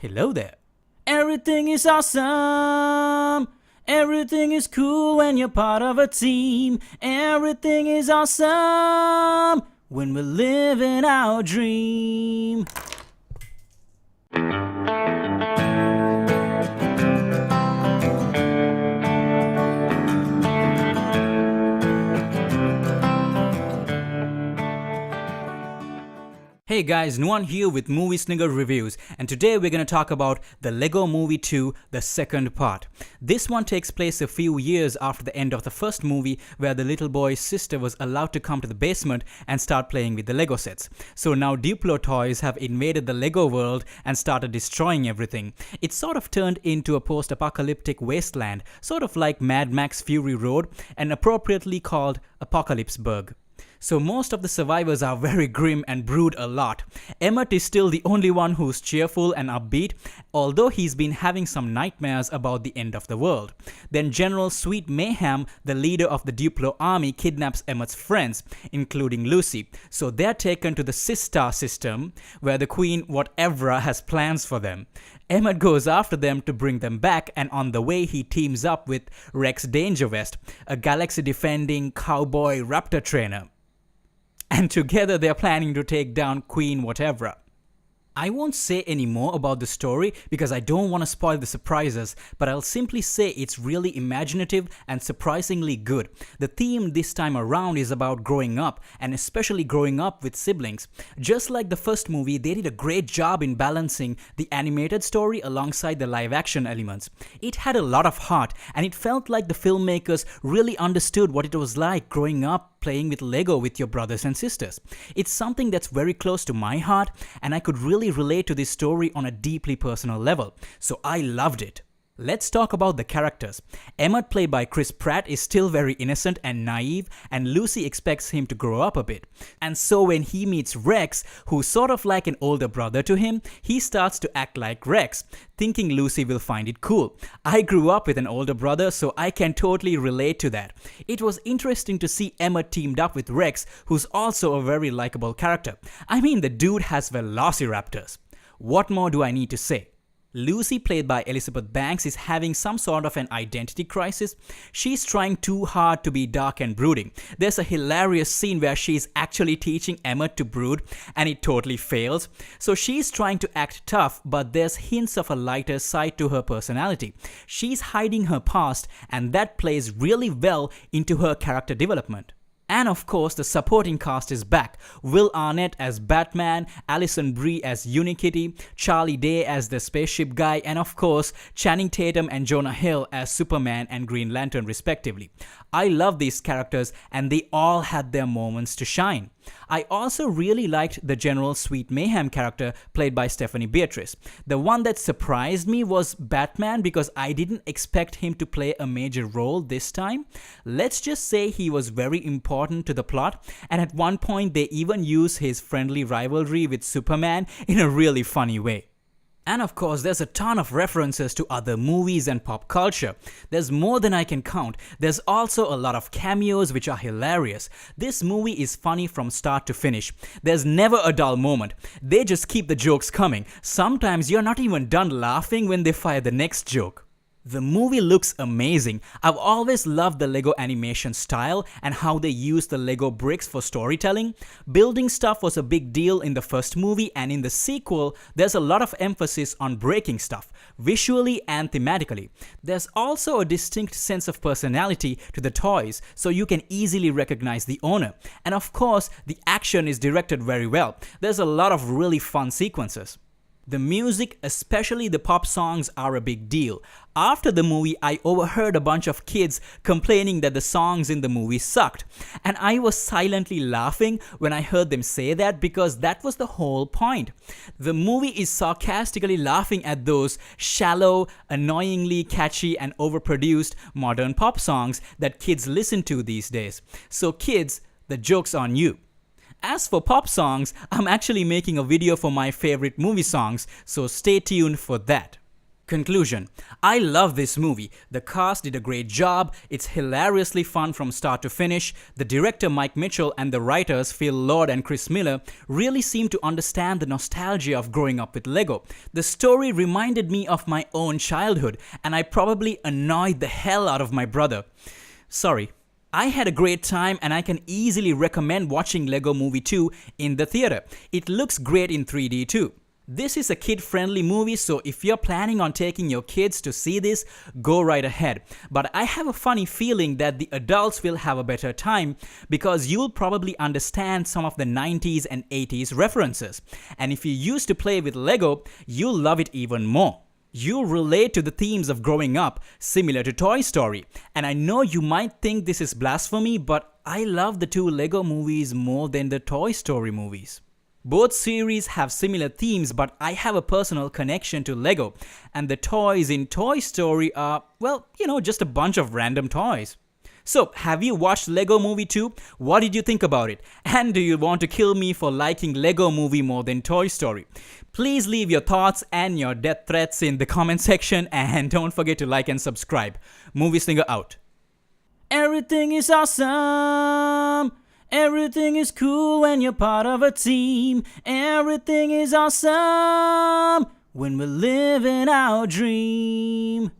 Hello there. Everything is awesome. Everything is cool when you're part of a team. Everything is awesome when we're living our dream. Hey guys, Nuan here with Movie Snigger Reviews, and today we're going to talk about the Lego Movie 2, the second part. This one takes place a few years after the end of the first movie, where the little boy's sister was allowed to come to the basement and start playing with the Lego sets. So now Duplo toys have invaded the Lego world and started destroying everything. It's sort of turned into a post-apocalyptic wasteland, sort of like Mad Max Fury Road, and appropriately called Apocalypseburg. So most of the survivors are very grim and brood a lot. Emmett is still the only one who's cheerful and upbeat, although he's been having some nightmares about the end of the world. Then General Sweet Mayhem, the leader of the Duplo army, kidnaps Emmett's friends, including Lucy. So they're taken to the Sistar system, where the Queen whatever has plans for them. Emmett goes after them to bring them back, and on the way he teams up with Rex Dangervest, a galaxy-defending cowboy raptor trainer. And together they're planning to take down Queen whatever. I won't say any more about the story because I don't want to spoil the surprises, but I'll simply say it's really imaginative and surprisingly good. The theme this time around is about growing up, and especially growing up with siblings. Just like the first movie, they did a great job in balancing the animated story alongside the live action elements. It had a lot of heart, and it felt like the filmmakers really understood what it was like growing up playing with Lego with your brothers and sisters. It's something that's very close to my heart, and I could really relate to this story on a deeply personal level, so I loved it. Let's talk about the characters. Emmett, played by Chris Pratt, is still very innocent and naive, and Lucy expects him to grow up a bit. And so when he meets Rex, who's sort of like an older brother to him, he starts to act like Rex, thinking Lucy will find it cool. I grew up with an older brother, so I can totally relate to that. It was interesting to see Emmett teamed up with Rex, who's also a very likable character. I mean, the dude has velociraptors. What more do I need to say? Lucy, played by Elizabeth Banks, is having some sort of an identity crisis. She's trying too hard to be dark and brooding. There's a hilarious scene where she's actually teaching Emmett to brood, and it totally fails. So she's trying to act tough, but there's hints of a lighter side to her personality. She's hiding her past, and that plays really well into her character development. And of course, the supporting cast is back. Will Arnett as Batman, Alison Brie as Unikitty, Charlie Day as the spaceship guy, and of course, Channing Tatum and Jonah Hill as Superman and Green Lantern respectively. I love these characters, and they all had their moments to shine. I also really liked the General Sweet Mayhem character played by Stephanie Beatrice. The one that surprised me was Batman because I didn't expect him to play a major role this time. Let's just say he was very important to the plot, and at one point they even use his friendly rivalry with Superman in a really funny way. And of course, there's a ton of references to other movies and pop culture. There's more than I can count. There's also a lot of cameos which are hilarious. This movie is funny from start to finish. There's never a dull moment. They just keep the jokes coming. Sometimes you're not even done laughing when they fire the next joke. The movie looks amazing. I've always loved the Lego animation style and how they use the Lego bricks for storytelling. Building stuff was a big deal in the first movie, and in the sequel, there's a lot of emphasis on breaking stuff, visually and thematically. There's also a distinct sense of personality to the toys, so you can easily recognize the owner. And of course, the action is directed very well. There's a lot of really fun sequences. The music, especially the pop songs, are a big deal. After the movie, I overheard a bunch of kids complaining that the songs in the movie sucked. And I was silently laughing when I heard them say that because that was the whole point. The movie is sarcastically laughing at those shallow, annoyingly catchy and overproduced modern pop songs that kids listen to these days. So kids, the joke's on you. As for pop songs, I'm actually making a video for my favorite movie songs, so stay tuned for that. Conclusion. I love this movie. The cast did a great job. It's hilariously fun from start to finish. The director Mike Mitchell and the writers Phil Lord and Chris Miller really seem to understand the nostalgia of growing up with Lego. The story reminded me of my own childhood, and I probably annoyed the hell out of my brother. Sorry. I had a great time, and I can easily recommend watching Lego Movie 2 in the theater. It looks great in 3D too. This is a kid-friendly movie, so if you're planning on taking your kids to see this, go right ahead. But I have a funny feeling that the adults will have a better time because you'll probably understand some of the 90s and 80s references. And if you used to play with Lego, you'll love it even more. You'll relate to the themes of growing up, similar to Toy Story. And I know you might think this is blasphemy, but I love the two Lego movies more than the Toy Story movies. Both series have similar themes, but I have a personal connection to Lego, and the toys in Toy Story are, well, just a bunch of random toys. So, have you watched Lego Movie 2? What did you think about it? And do you want to kill me for liking Lego Movie more than Toy Story? Please leave your thoughts and your death threats in the comment section, and don't forget to like and subscribe. Movie Slinger out. Everything is awesome. Everything is cool when you're part of a team. Everything is awesome when we're living our dream.